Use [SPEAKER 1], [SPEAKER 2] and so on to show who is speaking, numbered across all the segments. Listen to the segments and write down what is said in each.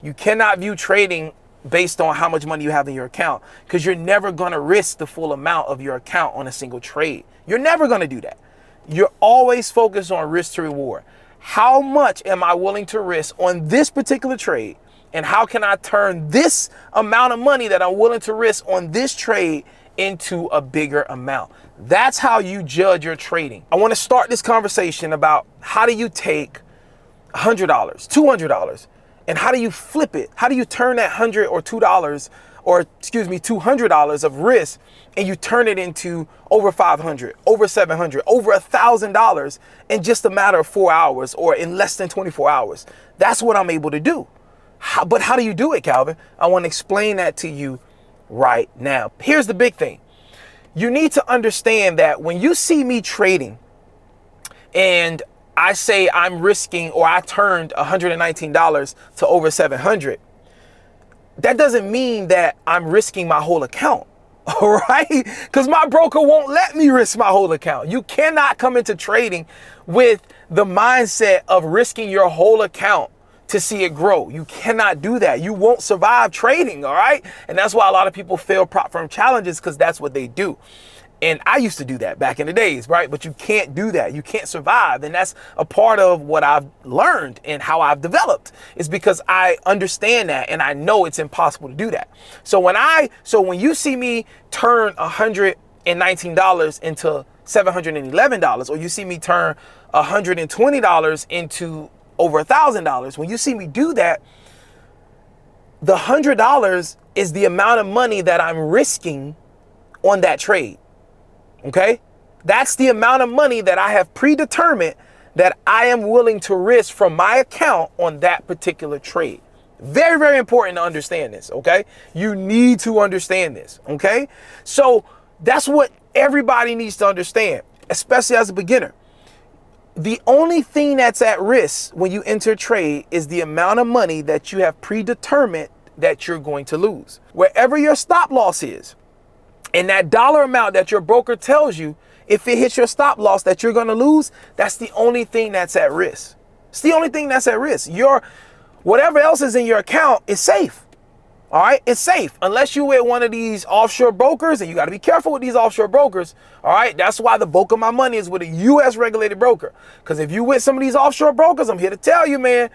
[SPEAKER 1] You cannot view trading based on how much money you have in your account, because you're never going to risk the full amount of your account on a single trade. You're never going to do that. You're always focused on risk to reward. How much am I willing to risk on this particular trade? And how can I turn this amount of money that I'm willing to risk on this trade into a bigger amount? That's how you judge your trading. I want to start this conversation about how do you take $100, $200, and how do you flip it? How do you turn that $100 or $200 of risk, and you turn it into over $500, over $700, over $1,000 in just a matter of 4 hours or in less than 24 hours? That's what I'm able to do. But how do you do it, Calvin? I want to explain that to you right now. Here's the big thing. You need to understand that when you see me trading and I say I'm risking, or I turned $119 to over 700, that doesn't mean that I'm risking my whole account, all right? Because my broker won't let me risk my whole account. You cannot come into trading with the mindset of risking your whole account to see it grow. You cannot do that. You won't survive trading, all right? And that's why a lot of people fail prop firm challenges, because that's what they do. And I used to do that back in the days, right? But you can't do that. You can't survive. And that's a part of what I've learned and how I've developed, is because I understand that and I know it's impossible to do that. So when you see me turn $119 into $711, or you see me turn $120 into over $1,000, when you see me do that, the $100 is the amount of money that I'm risking on that trade. Okay, that's the amount of money that I have predetermined that I am willing to risk from my account on that particular trade. Very, very important to understand this. Okay, you need to understand this. Okay, so that's what everybody needs to understand, especially as a beginner. The only thing that's at risk when you enter a trade is the amount of money that you have predetermined that you're going to lose. Wherever your stop loss is, and that dollar amount that your broker tells you, if it hits your stop loss that you're going to lose, that's the only thing that's at risk. It's the only thing that's at risk. Whatever else is in your account is safe. All right, it's safe unless you're with one of these offshore brokers, and you got to be careful with these offshore brokers. All right, that's why the bulk of my money is with a U.S. regulated broker. Because if you with some of these offshore brokers, I'm here to tell you, man,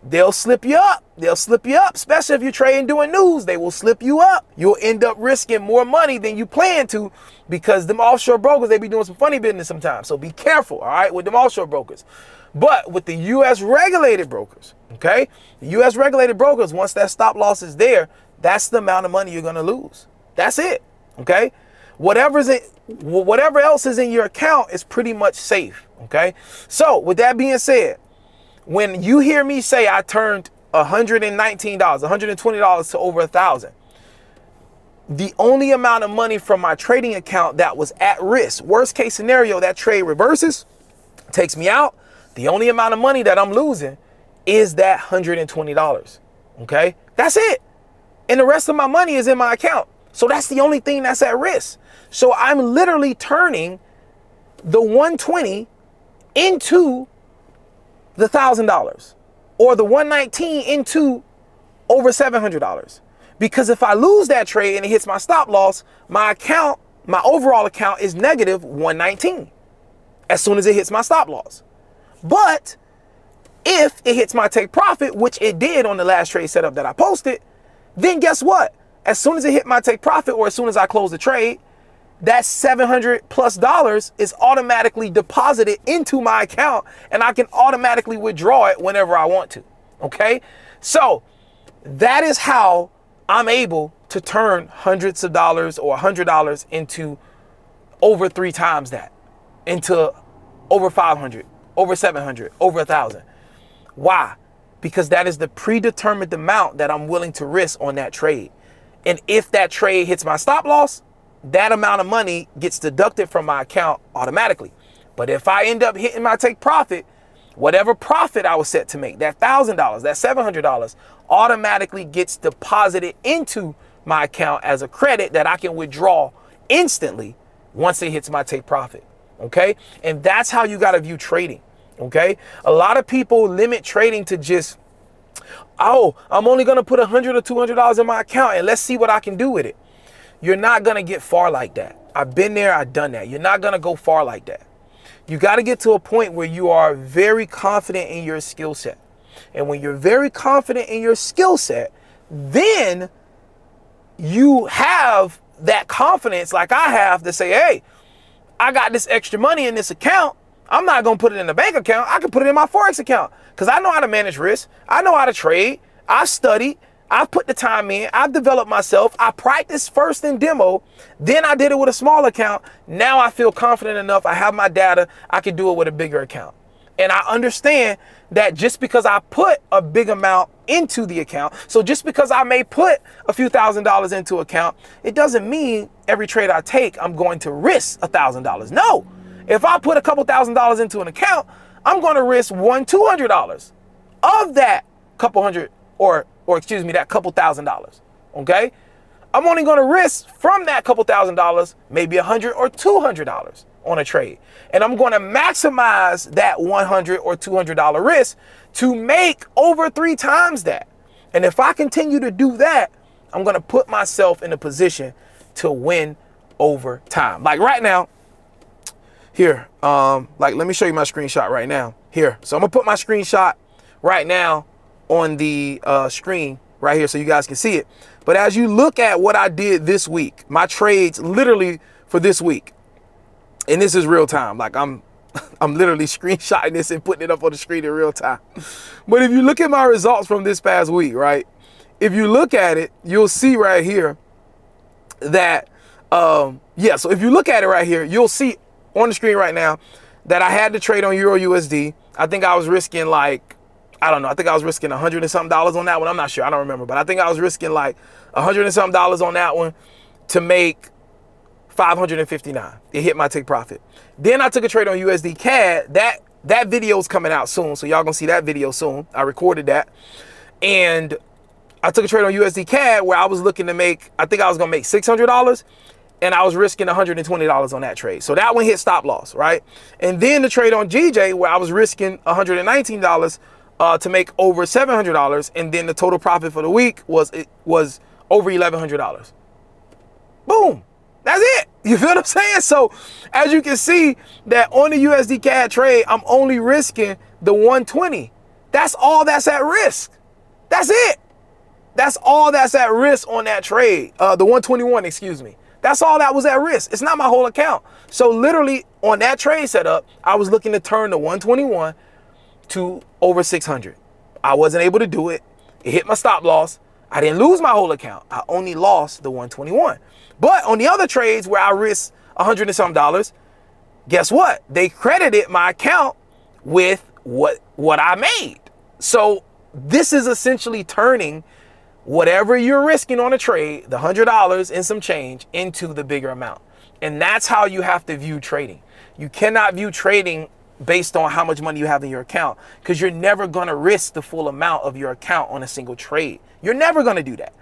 [SPEAKER 1] they'll slip you up. They'll slip you up, especially if you're trading doing news. They will slip you up. You'll end up risking more money than you plan to, because them offshore brokers, they be doing some funny business sometimes. So be careful, all right, with them offshore brokers. But with the U.S. regulated brokers, okay, the U.S. regulated brokers, once that stop loss is there, that's the amount of money you're going to lose. That's it, okay? Whatever else is in your account is pretty much safe, okay? So with that being said, when you hear me say I turned $119, $120 to over 1,000, the only amount of money from my trading account that was at risk, worst case scenario, that trade reverses, takes me out, the only amount of money that I'm losing is that $120, okay? That's it. And the rest of my money is in my account. So that's the only thing that's at risk. So I'm literally turning the 120 into the $1,000, or the 119 into over $700. Because if I lose that trade and it hits my stop loss, my overall account is negative 119 as soon as it hits my stop loss. But if it hits my take profit, which it did on the last trade setup that I posted, then guess what? As soon as it hit my take profit, or as soon as I close the trade, that $700+ is automatically deposited into my account, and I can automatically withdraw it whenever I want to. Okay? So that is how I'm able to turn hundreds of dollars or $100 into over 3 times that, into over 500, over 700, over 1,000. Why? Because that is the predetermined amount that I'm willing to risk on that trade. And if that trade hits my stop loss, that amount of money gets deducted from my account automatically. But if I end up hitting my take profit, whatever profit I was set to make, that $1,000, that $700, automatically gets deposited into my account as a credit that I can withdraw instantly once it hits my take profit. Okay? And that's how you got to view trading. Okay? A lot of people limit trading to just Oh, I'm only going to put $100 or $200 in my account and let's see what I can do with it. You're not going to get far like that. I've been there. I've done that. You're not going to go far like that. You got to get to a point where you are very confident in your skill set. And when you're very confident in your skill set, then you have that confidence like I have to say, hey, I got this extra money in this account. I'm not going to put it in the bank account. I can put it in my Forex account because I know how to manage risk. I know how to trade. I've studied. I've put the time in. I've developed myself. I practiced first in demo. Then I did it with a small account. Now I feel confident enough. I have my data. I can do it with a bigger account. And I understand that just because I put a big amount into the account, so just because I may put a few $1,000s into account, it doesn't mean every trade I take, I'm going to risk $1,000. No. If I put a couple $1,000s into an account, I'm going to risk $200 of that couple hundred or excuse me, that couple $1,000. Okay. I'm only going to risk from that couple $1,000, maybe $100 or $200 on a trade. And I'm going to maximize that $100 or $200 risk to make over 3 times that. And if I continue to do that, I'm going to put myself in a position to win over time. Like right now, here, like, let me show you my screenshot right now here. So I'm gonna put my screenshot right now on the screen right here so you guys can see it. But as you look at what I did this week, my trades literally for this week, and this is real time. Like I'm literally screenshotting this and putting it up on the screen in real time. But if you look at my results from this past week, right? If you look at it, you'll see right here that, yeah, so if you look at it right here, you'll see on the screen right now that I had to trade on Euro USD. I think I was risking like, I don't know, I think I was risking $100 and something on that one. I'm not sure, I don't remember, but I think I was risking like $100 and something on that one to make 559. It hit my take profit. Then I took a trade on USD CAD. That video's coming out soon, so y'all gonna see that video soon. I recorded that. And I took a trade on USD CAD where I was looking to make, I think I was gonna make $600, and I was risking $120 on that trade. So that one hit stop loss, right? And then the trade on GJ where I was risking $119 to make over $700, and then the total profit for the week was over $1,100. Boom. That's it. You feel what I'm saying? So as you can see that on the USD CAD trade, I'm only risking the 120. That's all that's at risk. That's it. That's all that's at risk on that trade. The 121, excuse me. That's all that was at risk. It's not my whole account. So literally on that trade setup, I was looking to turn the 121 to over 600. I wasn't able to do it. It hit my stop loss. I didn't lose my whole account. I only lost the 121. But on the other trades where I risked $100 and some, guess what? They credited my account with what I made. So this is essentially turning whatever you're risking on a trade, the $100 and some change, into the bigger amount. And that's how you have to view trading. You cannot view trading based on how much money you have in your account, because you're never going to risk the full amount of your account on a single trade. You're never going to do that.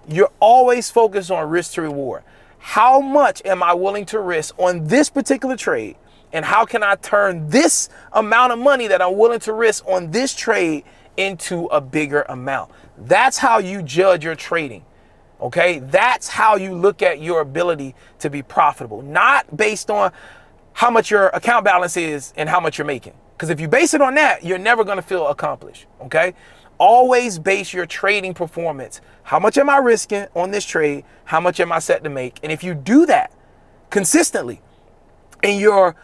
[SPEAKER 1] You're always focused on risk to reward. How much am I willing to risk on this particular trade? And how can I turn this amount of money that I'm willing to risk on this trade into a bigger amount? That's how you judge your trading. Okay, that's how you look at your ability to be profitable, not based on how much your account balance is and how much you're making. Because if you base it on that, you're never going to feel accomplished. Okay, always base your trading performance. How much am I risking on this trade? How much am I set to make? And if you do that consistently, and your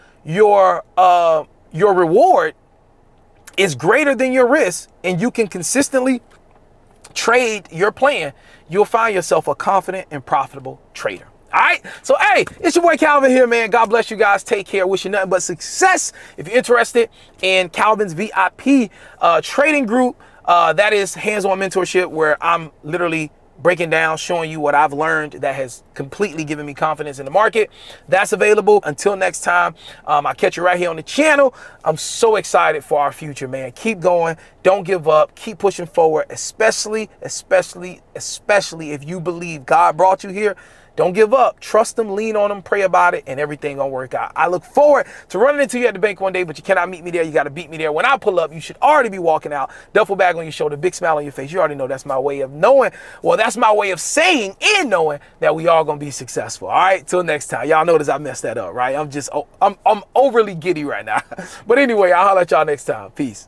[SPEAKER 1] reward is greater than your risk, and you can consistently trade your plan, you'll find yourself a confident and profitable trader. All right. So, hey, it's your boy Calvin here, man. God bless you guys. Take care. Wish you nothing but success. If you're interested in Calvin's VIP trading group, that is hands-on mentorship where I'm literally breaking down, showing you what I've learned that has completely given me confidence in the market. That's available. Until next time, I'll catch you right here on the channel. I'm so excited for our future, man. Keep going. Don't give up. Keep pushing forward, especially if you believe God brought you here. Don't give up. Trust them, lean on them, pray about it, and everything gonna work out. I look forward to running into you at the bank one day, but you cannot meet me there. You got to beat me there. When I pull up, you should already be walking out, duffel bag on your shoulder, big smile on your face. You already know that's my way of knowing. Well, that's my way of saying and knowing that we all gonna be successful. All right, till next time. Y'all notice I messed that up, right? I'm overly giddy right now. But anyway, I'll holler at y'all next time. Peace.